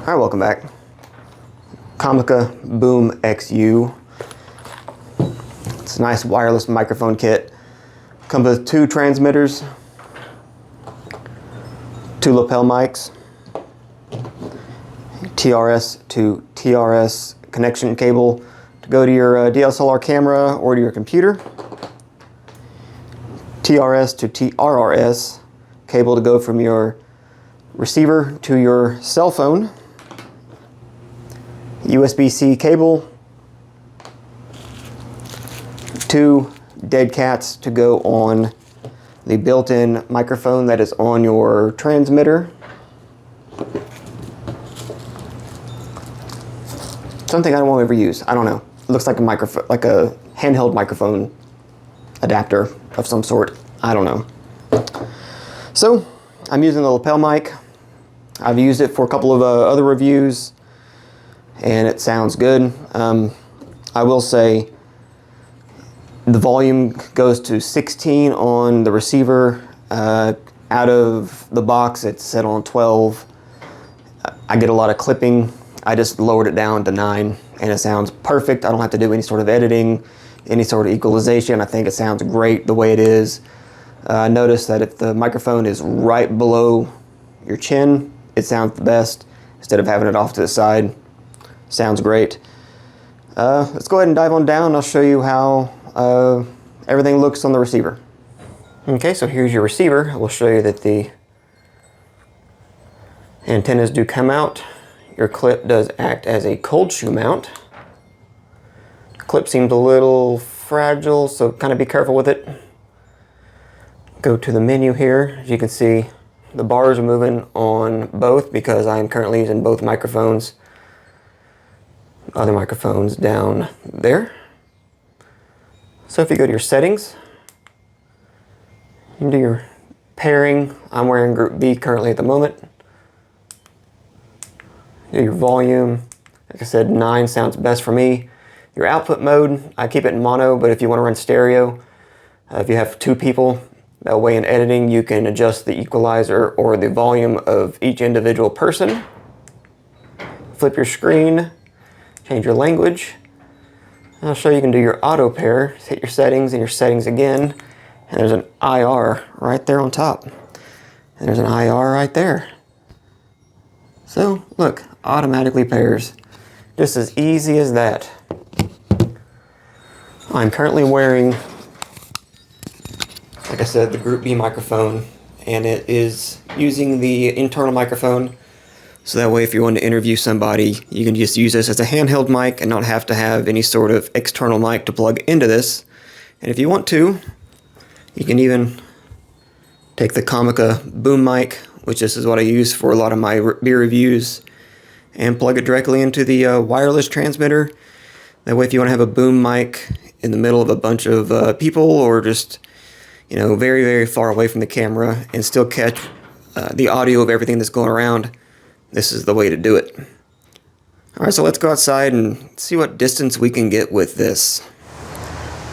Hi, welcome back. Comica BoomX-U. It's a nice wireless microphone kit. Comes with 2 transmitters, 2 lapel mics, TRS to TRS connection cable to go to your DSLR camera or to your computer, TRS to TRRS cable to go from your receiver to your cell phone, USB-C cable, 2 dead cats to go on the built-in microphone that is on your transmitter. Something I won't ever use. I don't know. It looks like a microphone, like a handheld microphone adapter of some sort. I don't know. So I'm using the lapel mic. I've used it for a couple of other reviews, and it sounds good. I will say the volume goes to 16 on the receiver. Out of the box, it's set on 12. I get a lot of clipping. I just lowered it down to 9, and it sounds perfect. I don't have to do any sort of editing, any sort of equalization. I think it sounds great the way it is. Notice that if the microphone is right below your chin, it sounds the best instead of having it off to the side. Sounds great. Let's go ahead and dive on down. I'll show you how everything looks on the receiver. Okay, so here's your receiver. We'll show you that the antennas do come out. Your clip does act as a cold shoe mount. Clip seems a little fragile, so kind of be careful with it. Go to the menu here. As you can see, the bars are moving on both because I'm currently using both microphones. Other microphones down there. So if you go to your settings, you can do your pairing. I'm wearing group B currently at the moment. Do your volume. Like I said, 9 sounds best for me. Your output mode, I keep it in mono, but if you want to run stereo, if you have 2 people, that way in editing you can adjust the equalizer or the volume of each individual person. Flip your screen, change your language. I'll show you can do your auto pair. Hit your settings and your settings again, and there's an IR right there on top. And there's an IR right there. So look, automatically pairs. Just as easy as that. I'm currently wearing, like I said, the Group B microphone, and it is using the internal microphone. So that way if you want to interview somebody, you can just use this as a handheld mic and not have to have any sort of external mic to plug into this. And if you want to, you can even take the Comica boom mic, which this is what I use for a lot of my beer reviews, and plug it directly into the wireless transmitter. That way if you want to have a boom mic in the middle of a bunch of people, or just, you know, very, very far away from the camera and still catch the audio of everything that's going around, this is the way to do it. Alright, so let's go outside and see what distance we can get with this.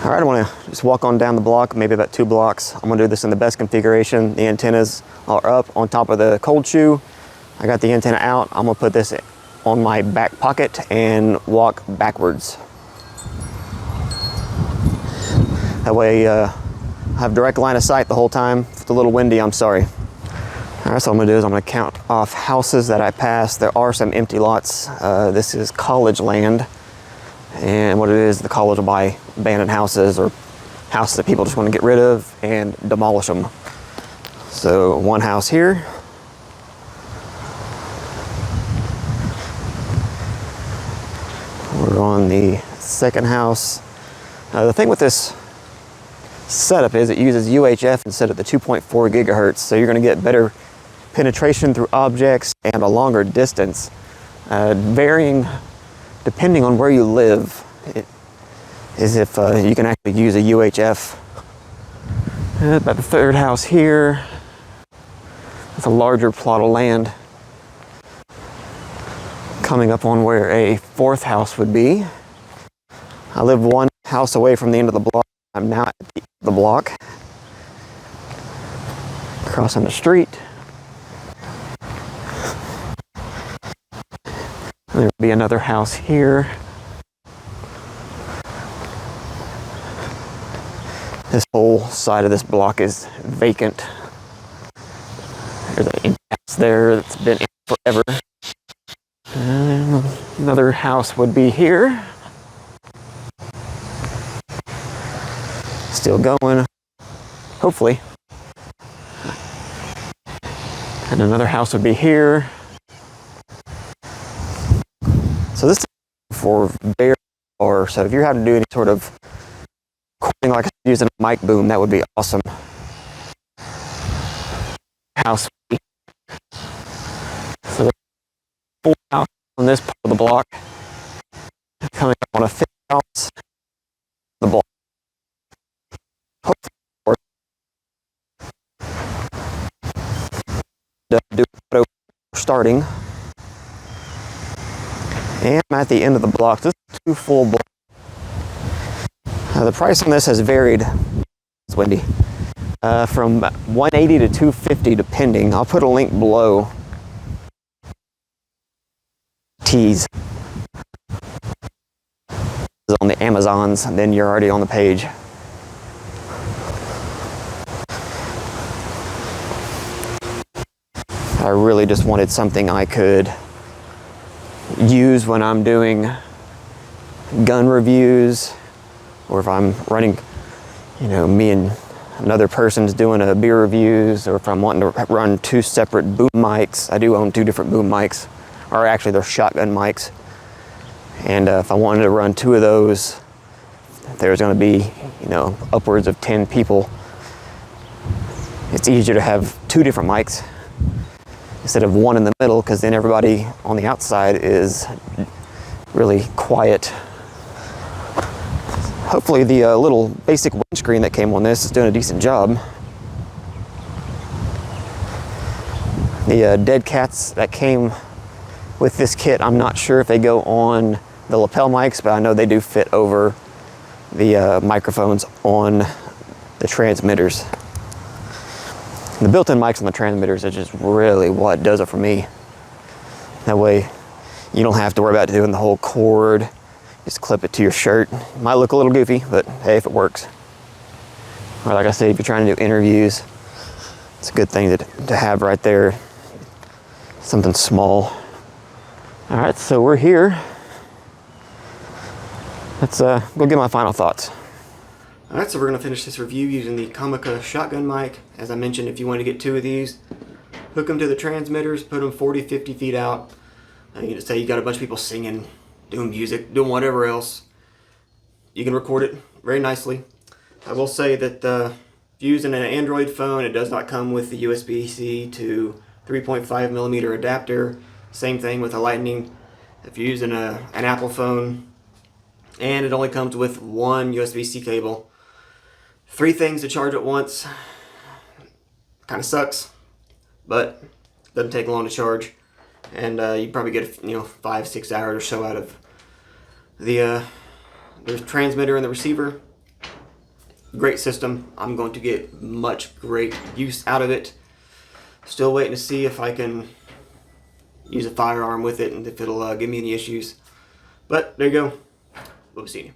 Alright, I want to just walk on down the block, maybe about 2 blocks. I'm going to do this in the best configuration. The antennas are up on top of the cold shoe. I got the antenna out. I'm going to put this on my back pocket and walk backwards. That way I have direct line of sight the whole time. If it's a little windy, I'm sorry. Alright, so what I'm going to do is I'm going to count off houses that I pass. There are some empty lots. This is college land. And what it is, the college will buy abandoned houses or houses that people just want to get rid of and demolish them. So 1 house here. We're on the 2nd house. The thing with this setup is it uses UHF instead of the 2.4 gigahertz, so you're going to get better penetration through objects and a longer distance, varying depending on where you live. It is if you can actually use a UHF. About the 3rd house here. That's a larger plot of land coming up on where a 4th house would be. I live 1 house away from the end of the block. I'm now at the end of the block. Crossing the street. There'll be another house here. This whole side of this block is vacant. There's an empty house there that's been in forever. And another house would be here. Still going, hopefully. And another house would be here. So this is for bare or so if you're having to do any sort of recording like using a mic boom, that would be awesome. House. So the full house on this part of the block. Coming up on a fifth house. The block. Hopefully do photo starting. And I'm at the end of the block. This is 2 full blocks. The price on this has varied. It's windy. From $180 to $250 depending. I'll put a link below. Tees. On the Amazons, and then you're already on the page. I really just wanted something I could use when I'm doing gun reviews, or if I'm running, me and another person's doing a beer reviews, or if I'm wanting to run 2 separate boom mics. I do own 2 different boom mics, or actually they're shotgun mics. And if I wanted to run 2 of those, there's going to be, upwards of 10 people. It's easier to have 2 different mics instead of 1 in the middle, because then everybody on the outside is really quiet. Hopefully the little basic windscreen that came on this is doing a decent job. The dead cats that came with this kit, I'm not sure if they go on the lapel mics, but I know they do fit over the microphones on the transmitters. The built-in mics on the transmitters is just really what does it for me. That way you don't have to worry about doing the whole cord. Just clip it to your shirt. It might look a little goofy, but hey, if it works. Or like I said, if you're trying to do interviews, it's a good thing to have right there. Something small. All right, so we're here. Let's go get my final thoughts. All right, so we're gonna finish this review using the Comica shotgun mic. As I mentioned, if you want to get 2 of these, hook them to the transmitters, put them 40, 50 feet out. Say you got a bunch of people singing, doing music, doing whatever else. You can record it very nicely. I will say that if you're using an Android phone, it does not come with the USB-C to 3.5 millimeter adapter. Same thing with a Lightning. If you're using an Apple phone, and it only comes with 1 USB-C cable. 3 things to charge at once. Kind of sucks, but doesn't take long to charge. And you probably get 5-6 hours or so out of the transmitter and the receiver. Great system. I'm going to get much great use out of it. Still waiting to see if I can use a firearm with it and if it'll give me any issues. But there you go. We'll see you.